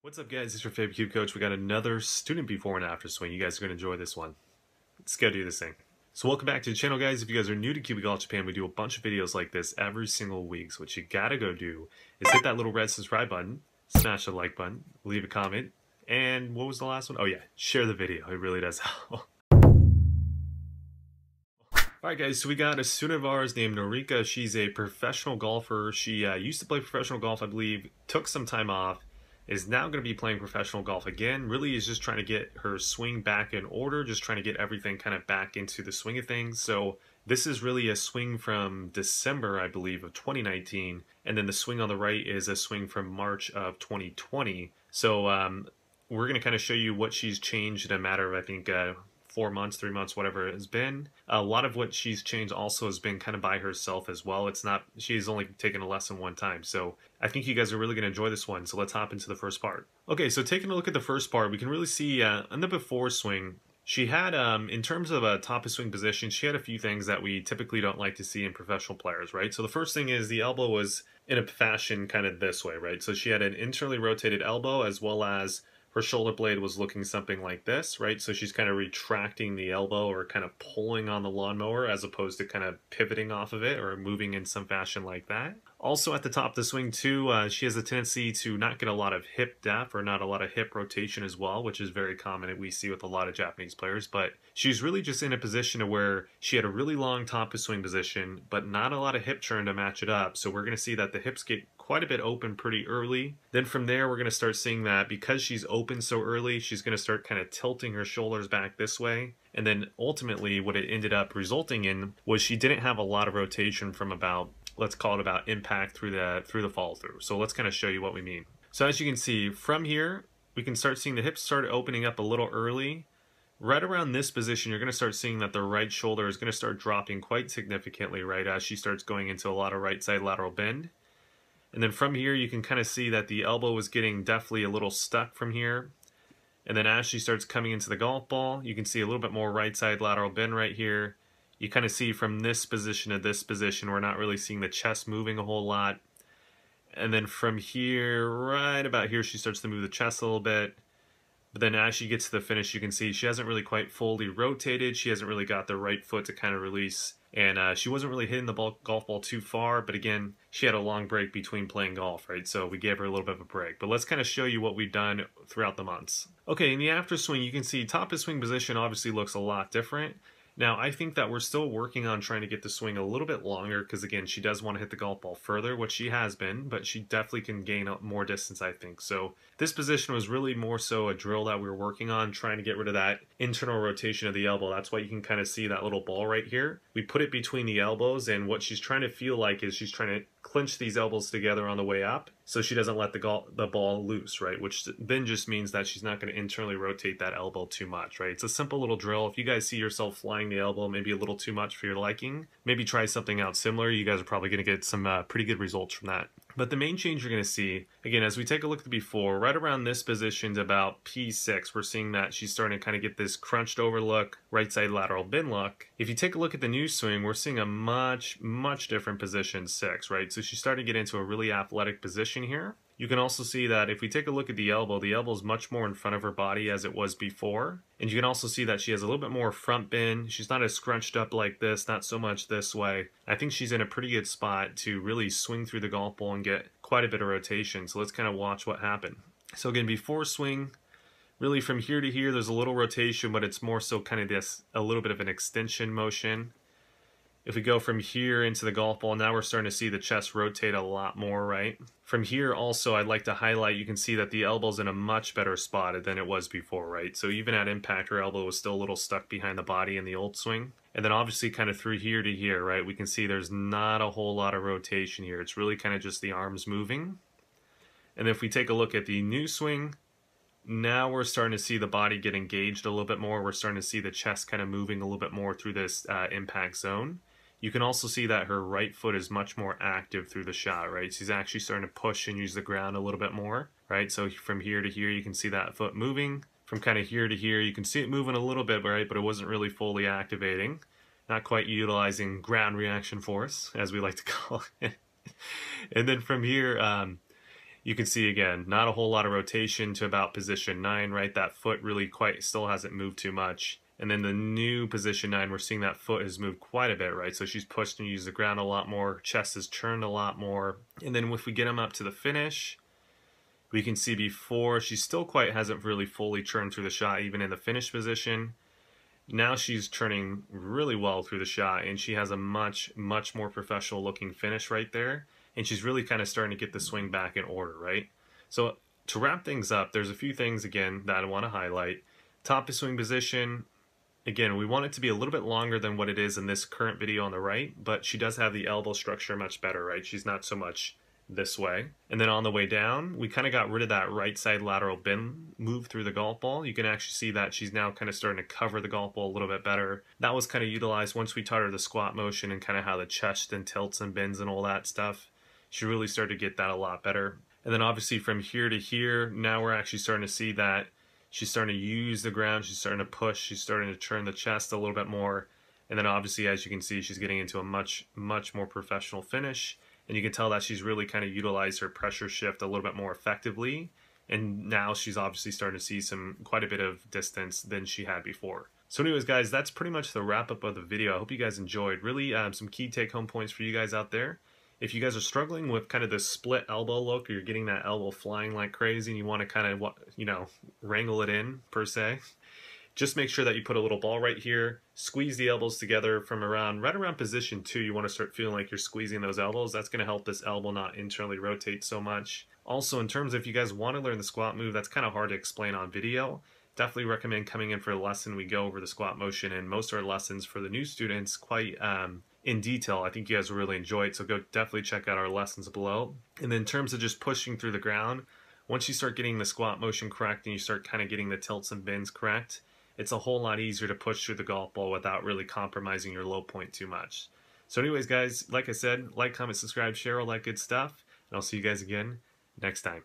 What's up, guys? It's your favorite Cube Coach. We got another student before and after swing. You guys are going to enjoy this one. Let's go do this thing. So welcome back to the channel, guys. If you guys are new to Cubicle Japan, we do a bunch of videos like this every single week. So what you gotta go do is hit that little red subscribe button, smash the like button, leave a comment, and what was the last one? Oh yeah, share the video. It really does help. Alright guys, so we got a student of ours named Norika. She's a professional golfer. She used to play professional golf, I believe, took some time off, is now going to be playing professional golf again. Really is just trying to get her swing back in order, just trying to get everything kind of back into the swing of things. So this is really a swing from December, I believe, of 2019, and then the swing on the right is a swing from March of 2020. So we're going to kind of show you what she's changed in a matter of, I think, 4 months, 3 months, whatever it has been. A lot of what she's changed also has been kind of by herself as well. It's not, she's only taken a lesson one time. So I think you guys are really going to enjoy this one. So let's hop into the first part. Okay, so taking a look at the first part, we can really see in the before swing, she had, in terms of a top of swing position, she had a few things that we typically don't like to see in professional players, right? So the first thing is the elbow was in a fashion kind of this way, right? So she had an internally rotated elbow as well as her shoulder blade was looking something like this, right? So she's kind of retracting the elbow or kind of pulling on the lawnmower as opposed to kind of pivoting off of it or moving in some fashion like that. Also at the top of the swing too, she has a tendency to not get a lot of hip depth or not a lot of hip rotation as well, which is very common and we see with a lot of Japanese players. But she's really just in a position where she had a really long top of swing position, but not a lot of hip turn to match it up. So we're going to see that the hips get quite a bit open pretty early. Then from there, we're going to start seeing that because she's open so early, she's going to start kind of tilting her shoulders back this way. And then ultimately what it ended up resulting in was she didn't have a lot of rotation from about, let's call it about impact through the follow through. So let's kind of show you what we mean. So as you can see from here, we can start seeing the hips start opening up a little early. Right around this position, you're going to start seeing that the right shoulder is going to start dropping quite significantly, right, as she starts going into a lot of right side lateral bend. And then from here, you can kind of see that the elbow is getting definitely a little stuck from here. And then as she starts coming into the golf ball, you can see a little bit more right side lateral bend right here. You kind of see from this position to this position, we're not really seeing the chest moving a whole lot. And then from here, right about here, she starts to move the chest a little bit. But then as she gets to the finish, you can see she hasn't really quite fully rotated. She hasn't really got the right foot to kind of release. And she wasn't really hitting the golf ball too far. But again, she had a long break between playing golf, right? So we gave her a little bit of a break. But let's kind of show you what we've done throughout the months. Okay, in the after swing, you can see top of swing position obviously looks a lot different. Now, I think that we're still working on trying to get the swing a little bit longer because, again, she does want to hit the golf ball further, which she has been, but she definitely can gain more distance, I think. So this position was really more so a drill that we were working on, trying to get rid of that internal rotation of the elbow. That's why you can kind of see that little ball right here. We put it between the elbows, and what she's trying to feel like is she's trying to clinch these elbows together on the way up so she doesn't let the ball loose, right? Which then just means that she's not going to internally rotate that elbow too much, right? It's a simple little drill. If you guys see yourself flying the elbow maybe a little too much for your liking, maybe try something out similar. You guys are probably going to get some pretty good results from that. But the main change you're going to see, again, as we take a look at the before, right around this position to about P6, we're seeing that she's starting to kind of get this crunched over look, right side lateral bend look. If you take a look at the new swing, we're seeing a much different position 6, right? So she's starting to get into a really athletic position here. You can also see that if we take a look at the elbow is much more in front of her body as it was before. And you can also see that she has a little bit more front bend. She's not as scrunched up like this, not so much this way. I think she's in a pretty good spot to really swing through the golf ball and get quite a bit of rotation. So let's kind of watch what happened. So again, before swing, really from here to here, there's a little rotation, but it's more so kind of this, a little bit of an extension motion. If we go from here into the golf ball, now we're starting to see the chest rotate a lot more, right? From here also, I'd like to highlight, you can see that the elbow's in a much better spot than it was before, right? So even at impact, her elbow was still a little stuck behind the body in the old swing. And then obviously kind of through here to here, right? We can see there's not a whole lot of rotation here. It's really kind of just the arms moving. And if we take a look at the new swing, now we're starting to see the body get engaged a little bit more. We're starting to see the chest kind of moving a little bit more through this impact zone. You can also see that her right foot is much more active through the shot, right? She's actually starting to push and use the ground a little bit more, right? So from here to here, you can see that foot moving. From kind of here to here, you can see it moving a little bit, right? But it wasn't really fully activating. Not quite utilizing ground reaction force, as we like to call it. And then from here, You can see again, not a whole lot of rotation to about position 9, right? That foot really quite still hasn't moved too much. And then the new position 9, we're seeing that foot has moved quite a bit, right? So she's pushed and used the ground a lot more, chest has turned a lot more. And then if we get them up to the finish, we can see before she still quite hasn't really fully churned through the shot, even in the finish position. Now she's turning really well through the shot, and she has a much more professional looking finish right there. And she's really kind of starting to get the swing back in order, right? So to wrap things up, there's a few things again that I want to highlight. Top of swing position, again, we want it to be a little bit longer than what it is in this current video on the right, but she does have the elbow structure much better, right? She's not so much this way. And then on the way down, we kind of got rid of that right side lateral bend move through the golf ball. You can actually see that she's now kind of starting to cover the golf ball a little bit better. That was kind of utilized once we taught her the squat motion and kind of how the chest and tilts and bends and all that stuff. She really started to get that a lot better. And then obviously from here to here, now we're actually starting to see that she's starting to use the ground, she's starting to push, she's starting to turn the chest a little bit more. And then obviously, as you can see, she's getting into a much more professional finish. And you can tell that she's really kind of utilized her pressure shift a little bit more effectively. And now she's obviously starting to see quite a bit of distance than she had before. So anyways, guys, that's pretty much the wrap up of the video. I hope you guys enjoyed. Really some key take home points for you guys out there. If you guys are struggling with kind of the split elbow look, or you're getting that elbow flying like crazy and you want to kind of, wrangle it in per se, just make sure that you put a little ball right here, squeeze the elbows together from right around position 2. You want to start feeling like you're squeezing those elbows. That's going to help this elbow not internally rotate so much. Also, in terms of if you guys want to learn the squat move, that's kind of hard to explain on video. Definitely recommend coming in for a lesson. We go over the squat motion, and most of our lessons for the new students quite in detail. I think you guys will really enjoy it, so go definitely check out our lessons below. And then in terms of just pushing through the ground, once you start getting the squat motion correct and you start kind of getting the tilts and bends correct, it's a whole lot easier to push through the golf ball without really compromising your low point too much. So anyways, guys, like I said, like, comment, subscribe, share, all that good stuff, and I'll see you guys again next time.